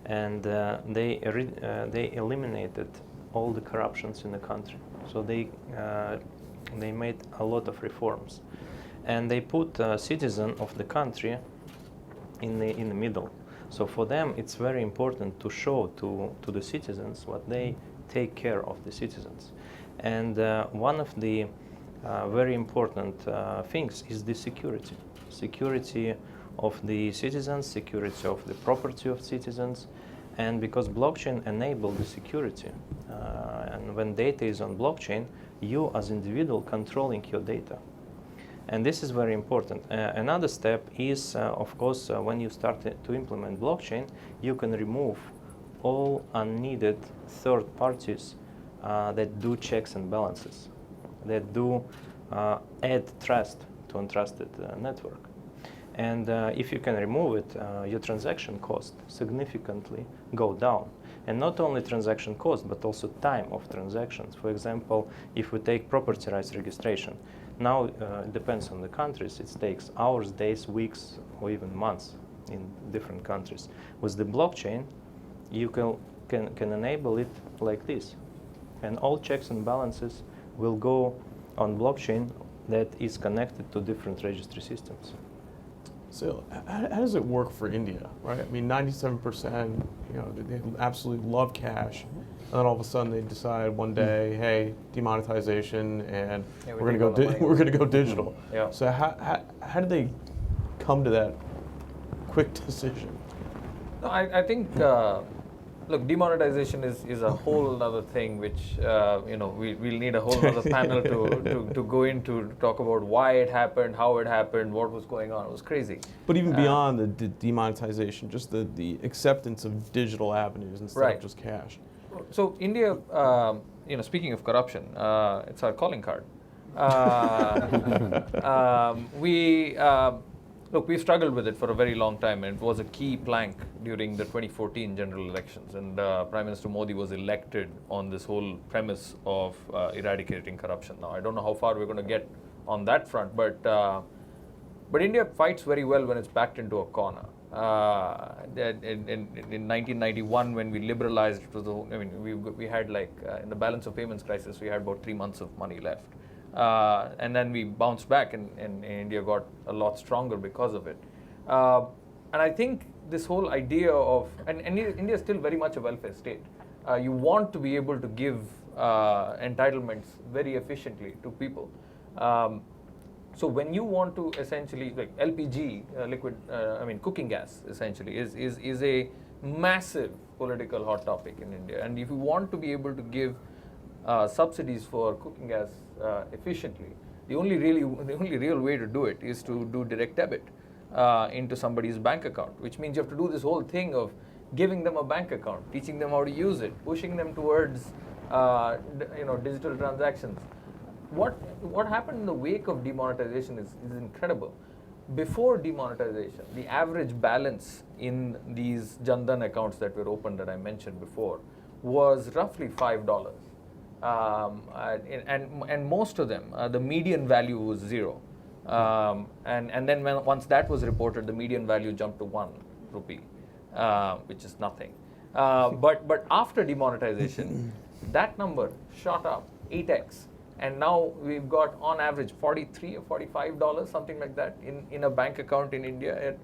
And they eliminated all the corruptions in the country. So they made a lot of reforms. And they put citizen of the country in the middle. So for them, it's very important to show to the citizens what they take care of the citizens. And one of the very important things is the security. Security of the citizens, security of the property of citizens, and because blockchain enables the security. And when data is on blockchain, you as individual controlling your data. And this is very important. Another step is, of course, when you start to implement blockchain, you can remove all unneeded third parties that do checks and balances, that do add trust to untrusted network. And if you can remove it, your transaction cost significantly go down. And not only transaction cost, but also time of transactions. For example, if we take property rights registration, now it depends on the countries. It takes hours, days, weeks, or even months in different countries. With the blockchain, you can enable it like this. And all checks and balances will go on blockchain that is connected to different registry systems. So how does it work for India, right? I mean, 97%, they absolutely love cash. And then all of a sudden they decide one day, hey, demonetization, and we're going to go digital. Yeah. So how did they come to that quick decision? No, I think, look, demonetization is a whole other thing, which we'll need a whole other panel to go into to talk about why it happened, how it happened, what was going on. It was crazy. But even beyond the demonetization, just the acceptance of digital avenues instead of just cash. So India, speaking of corruption, it's our calling card. Look, we struggled with it for a very long time, and it was a key plank during the 2014 general elections. And Prime Minister Modi was elected on this whole premise of eradicating corruption. Now, I don't know how far we're going to get on that front, but India fights very well when it's backed into a corner. In 1991, when we liberalized, it was we had in the balance of payments crisis, we had about 3 months of money left. And then we bounced back, and India got a lot stronger because of it. And I think this whole idea of, and India is still very much a welfare state. You want to be able to give entitlements very efficiently to people. So when you want to essentially, like LPG, cooking gas, essentially, is a massive political hot topic in India. And if you want to be able to give subsidies for cooking gas efficiently, the only real way to do it is to do direct debit into somebody's bank account, which means you have to do this whole thing of giving them a bank account, teaching them how to use it, pushing them towards digital transactions. What happened in the wake of demonetization is incredible. Before demonetization, the average balance in these Jan Dhan accounts that were opened, that I mentioned before, was roughly $5. And most of them, the median value was 0. And then once that was reported, the median value jumped to 1 rupee, which is nothing. But after demonetization, that number shot up 8x. And now we've got, on average, $43 or $45, something like that, in a bank account in India.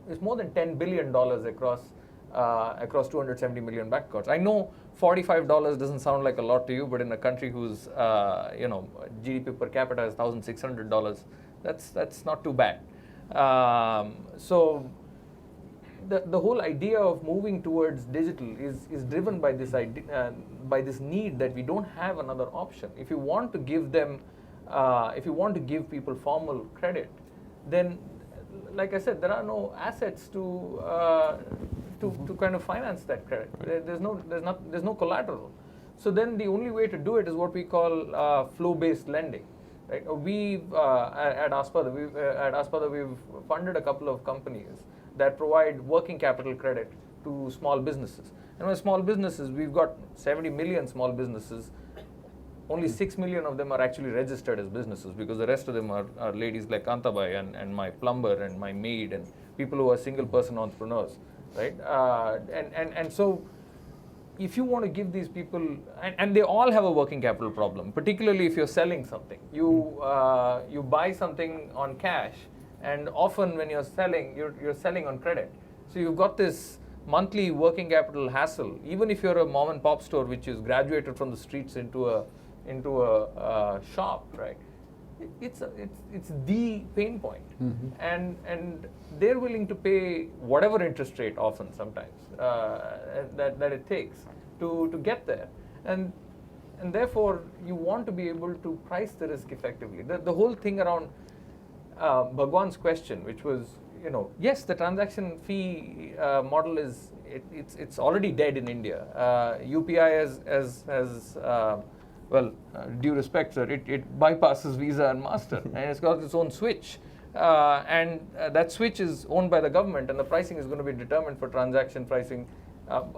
It's more than $10 billion across 270 million bank accounts. I know $45 doesn't sound like a lot to you, but in a country whose GDP per capita is $1,600, that's not too bad. So the whole idea of moving towards digital is driven by this idea, by this need that we don't have another option. If you want to give them, if you want to give people formal credit, then, like I said, there are no assets to kind of finance that credit. There's no collateral. So then the only way to do it is what we call flow-based lending. Right? At Aspada we've funded a couple of companies that provide working capital credit to small businesses. And with small businesses, we've got 70 million small businesses. Only 6 million of them are actually registered as businesses, because the rest of them are ladies like Kantabai and my plumber and my maid and people who are single-person entrepreneurs, right? And so if you want to give these people, and they all have a working capital problem, particularly if you're selling something. You buy something on cash, and often when you're selling, you're selling on credit. So you've got this monthly working capital hassle. Even if you're a mom and pop store which is graduated from the streets into a shop, right? It's the pain point. Mm-hmm. And they're willing to pay whatever interest rate, often sometimes that it takes to get there, and therefore you want to be able to price the risk effectively. The whole thing around Bhagwan's question, which was, yes, the transaction fee model it's already dead in India. UPI has due respect, sir, it bypasses Visa and Master, and it's got its own switch. and that switch is owned by the government, and the pricing is going to be determined for transaction pricing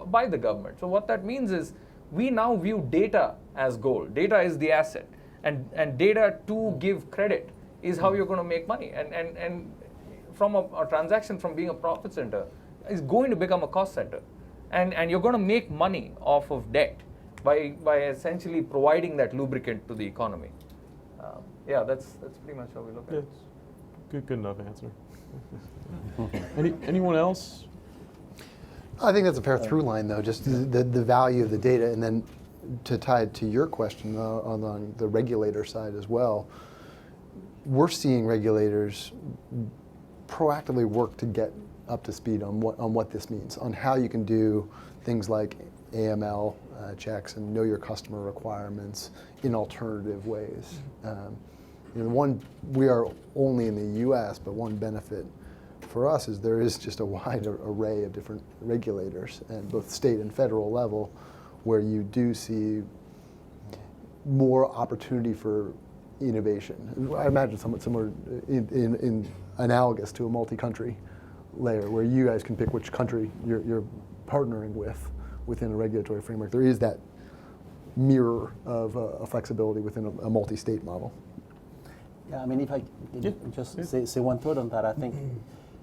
by the government. So what that means is we now view data as gold. Data is the asset, and data to give credit is how you're going to make money. And from a transaction from being a profit center is going to become a cost center, and you're going to make money off of debt by essentially providing that lubricant to the economy. Yeah, that's pretty much how we look at it. Good enough answer. Anyone else? I think that's a fair through line, though, just the value of the data, and then to tie it to your question on the regulator side as well. We're seeing regulators proactively work to get up to speed on what this means, on how you can do things like AML checks and know your customer requirements in alternative ways. We are only in the U.S., but one benefit for us is there is just a wide array of different regulators, and both state and federal level, where you do see more opportunity for innovation. I imagine somewhat similar in analogous to a multi-country layer, where you guys can pick which country you're partnering with within a regulatory framework. There is that mirror of a flexibility within a multi-state model. Yeah, I mean, if I just say one thought on that, I think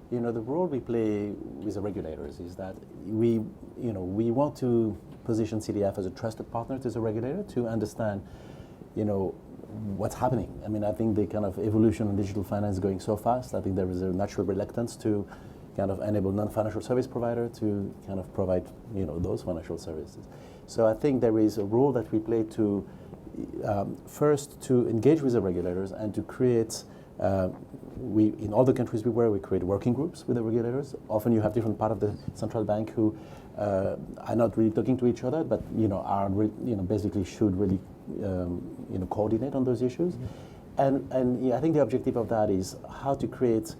the role we play with the regulators is that we want to position CDF as a trusted partner to the regulator to understand, what's happening. I mean, I think the kind of evolution in digital finance is going so fast. I think there is a natural reluctance to kind of enable non-financial service provider to kind of provide, those financial services. So I think there is a role that we play to first to engage with the regulators and to create. In all the countries we create working groups with the regulators. Often you have different part of the central bank who are not really talking to each other, but are basically should really coordinate on those issues. And I think the objective of that is how to create,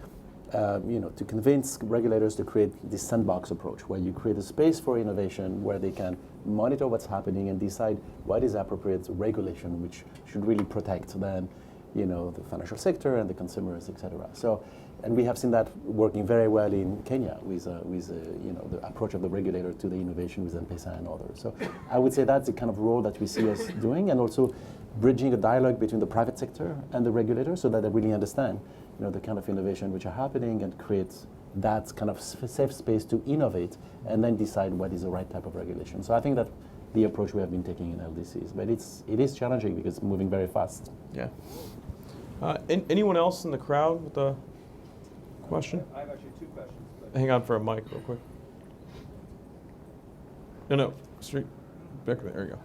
to convince regulators to create this sandbox approach, where you create a space for innovation, where they can monitor what's happening and decide what is appropriate regulation, which should really protect them. The financial sector and the consumers, etc. So, and we have seen that working very well in Kenya with the approach of the regulator to the innovation with M-Pesa and others. So, I would say that's the kind of role that we see us doing, and also bridging a dialogue between the private sector and the regulator, so that they really understand, the kind of innovation which are happening, and create that kind of safe space to innovate, and then decide what is the right type of regulation. So, I think that the approach we have been taking in LDCs, but it is challenging because it's moving very fast. Yeah. Anyone else in the crowd with a question? I have actually two questions. Hang on for a mic real quick. No, straight back there. There you go.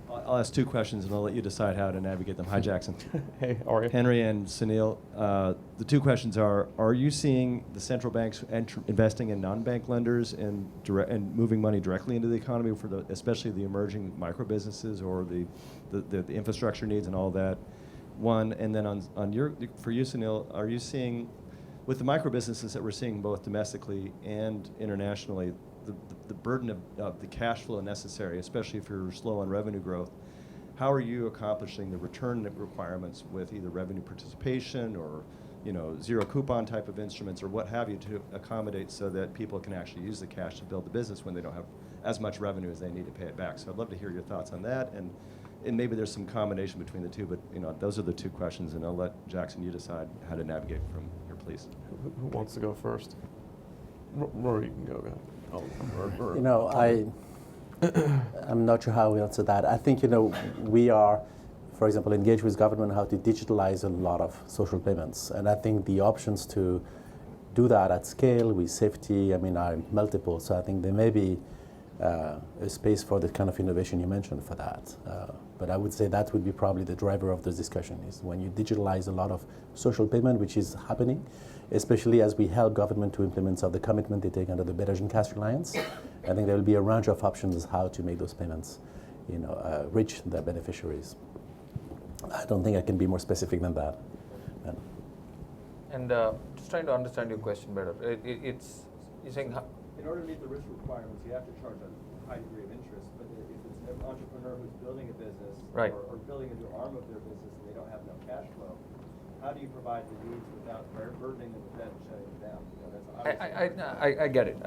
I'll ask two questions and I'll let you decide how to navigate them. Hi, Jackson. Hey, how are you? Henri and Sahil, the two questions are you seeing the central banks investing in non-bank lenders and moving money directly into the economy for especially the emerging micro businesses or the infrastructure needs and all that? One, and then for you, Sahil, are you seeing, with the micro businesses that we're seeing both domestically and internationally, the burden of the cash flow necessary, especially if you're slow on revenue growth, how are you accomplishing the return requirements with either revenue participation or zero coupon type of instruments or what have you to accommodate so that people can actually use the cash to build the business when they don't have as much revenue as they need to pay it back? So I'd love to hear your thoughts on that, and maybe there's some combination between the two, but those are the two questions, and I'll let Jackson, you decide how to navigate from here, please. Who wants to go first? Rory, you can go ahead. I'm not sure how we answer that. I think, we are, for example, engaged with government how to digitalize a lot of social payments. And I think the options to do that at scale with safety, are multiple. So I think there may be a space for the kind of innovation you mentioned for that. But I would say that would be probably the driver of this discussion, is when you digitalize a lot of social payment, which is happening, especially as we help government to implement some of the commitment they take under the Better and Cash Alliance. I think there will be a range of options as how to make those payments, reach their beneficiaries. I don't think I can be more specific than that. And just trying to understand your question better. You're saying in order to meet the risk requirements, you have to charge a high degree of interest. But if it's an entrepreneur who's building a business, right, or building a new arm of their business and they don't have enough cash flow, how do you provide the needs without burdening them with debt and shutting them down? You know, that's obviously I get it.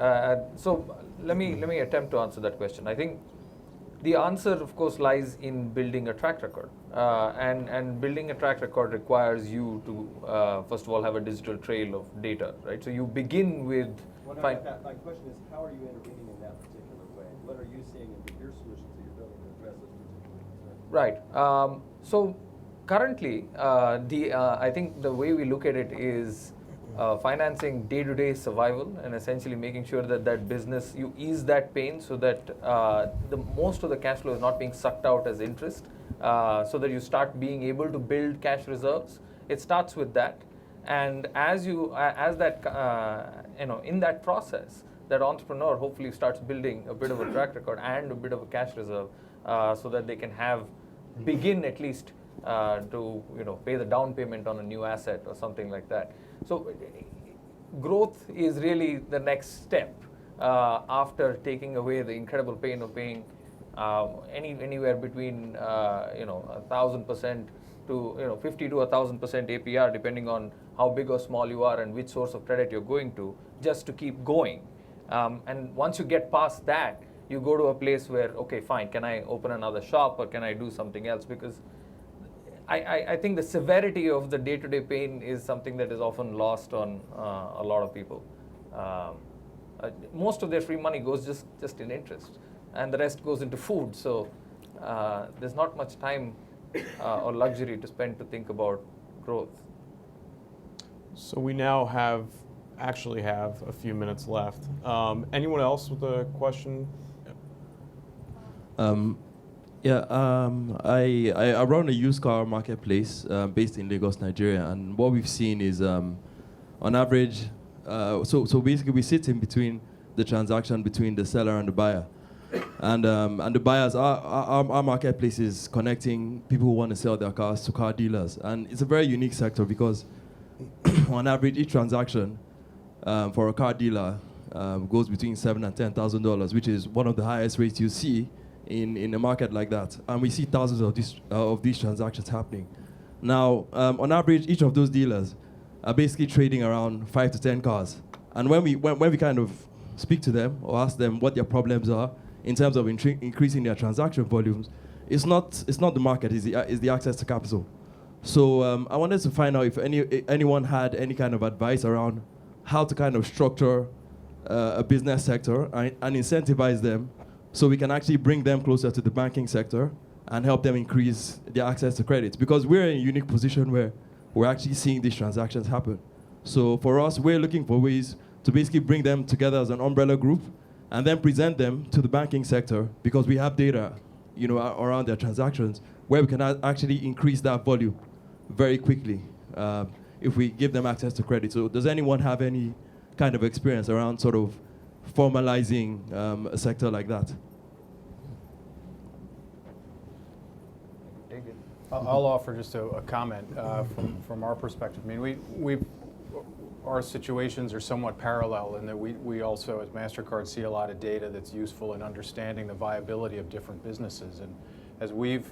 So let me attempt to answer that question. I think the answer, of course, lies in building a track record. And building a track record requires you to, first of all, have a digital trail of data, right? So you begin with... Well, no, my question is, how are you intervening in that particular way? What are you seeing in your solutions that you're building to address those particular concerns? Right. So currently, I think the way we look at it is financing day-to-day survival and essentially making sure that that business, you ease that pain so that the most of the cash flow is not being sucked out as interest, so that you start being able to build cash reserves. It starts with that. And as that, in that process, that entrepreneur hopefully starts building a bit of a track record and a bit of a cash reserve, so that they can begin at least to pay the down payment on a new asset or something like that. So growth is really the next step after taking away the incredible pain of paying anywhere between 1,000% to 50 to 1,000% APR, depending on how big or small you are and which source of credit you're going to, just to keep going. And once you get past that, you go to a place where, okay, fine, can I open another shop or can I do something else? Because I think the severity of the day-to-day pain is something that is often lost on a lot of people. Most of their free money goes just in interest, and the rest goes into food. So there's not much time or luxury to spend to think about growth. So we now actually have a few minutes left. Anyone else with a question? I run a used car marketplace based in Lagos, Nigeria, and what we've seen is, on average, so basically we sit in between the transaction between the seller and the buyer, and the buyers, our marketplace is connecting people who want to sell their cars to car dealers, and it's a very unique sector because, on average, each transaction for a car dealer goes between $7,000 and $10,000, which is one of the highest rates you see in a market like that, and we see thousands of these transactions happening. Now, on average, each of those dealers are basically trading around 5 to 10 cars. And when we kind of speak to them or ask them what their problems are in terms of increasing their transaction volumes, it's not the market, it's the access to capital. So I wanted to find out if anyone had any kind of advice around how to kind of structure a business sector and incentivize them, so we can actually bring them closer to the banking sector and help them increase their access to credit. Because we're in a unique position where we're actually seeing these transactions happen. So for us, we're looking for ways to basically bring them together as an umbrella group and then present them to the banking sector, because we have data around their transactions where we can actually increase that volume very quickly if we give them access to credit. So does anyone have any kind of experience around sort of formalizing a sector like that? I'll offer just a comment from our perspective. I mean, our situations are somewhat parallel in that we also, as MasterCard, see a lot of data that's useful in understanding the viability of different businesses. And as we've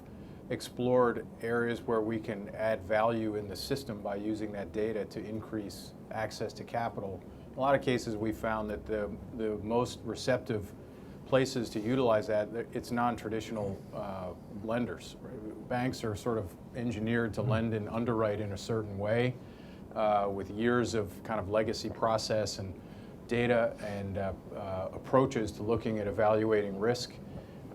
explored areas where we can add value in the system by using that data to increase access to capital, in a lot of cases we found that the most receptive places to utilize that, it's non-traditional lenders. Right? Banks are sort of engineered to lend and underwrite in a certain way with years of kind of legacy process and data and approaches to looking at evaluating risk.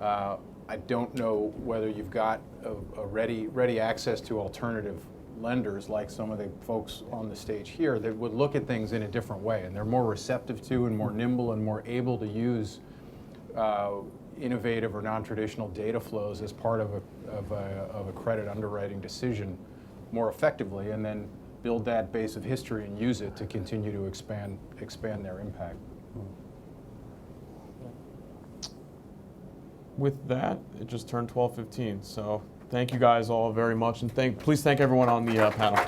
I don't know whether you've got a ready access to alternative lenders like some of the folks on the stage here that would look at things in a different way, and they're more receptive to and more nimble and more able to use innovative or non-traditional data flows as part of a credit underwriting decision more effectively, and then build that base of history and use it to continue to expand their impact. With that, it just turned 12:15. So thank you guys all very much, and please thank everyone on the panel.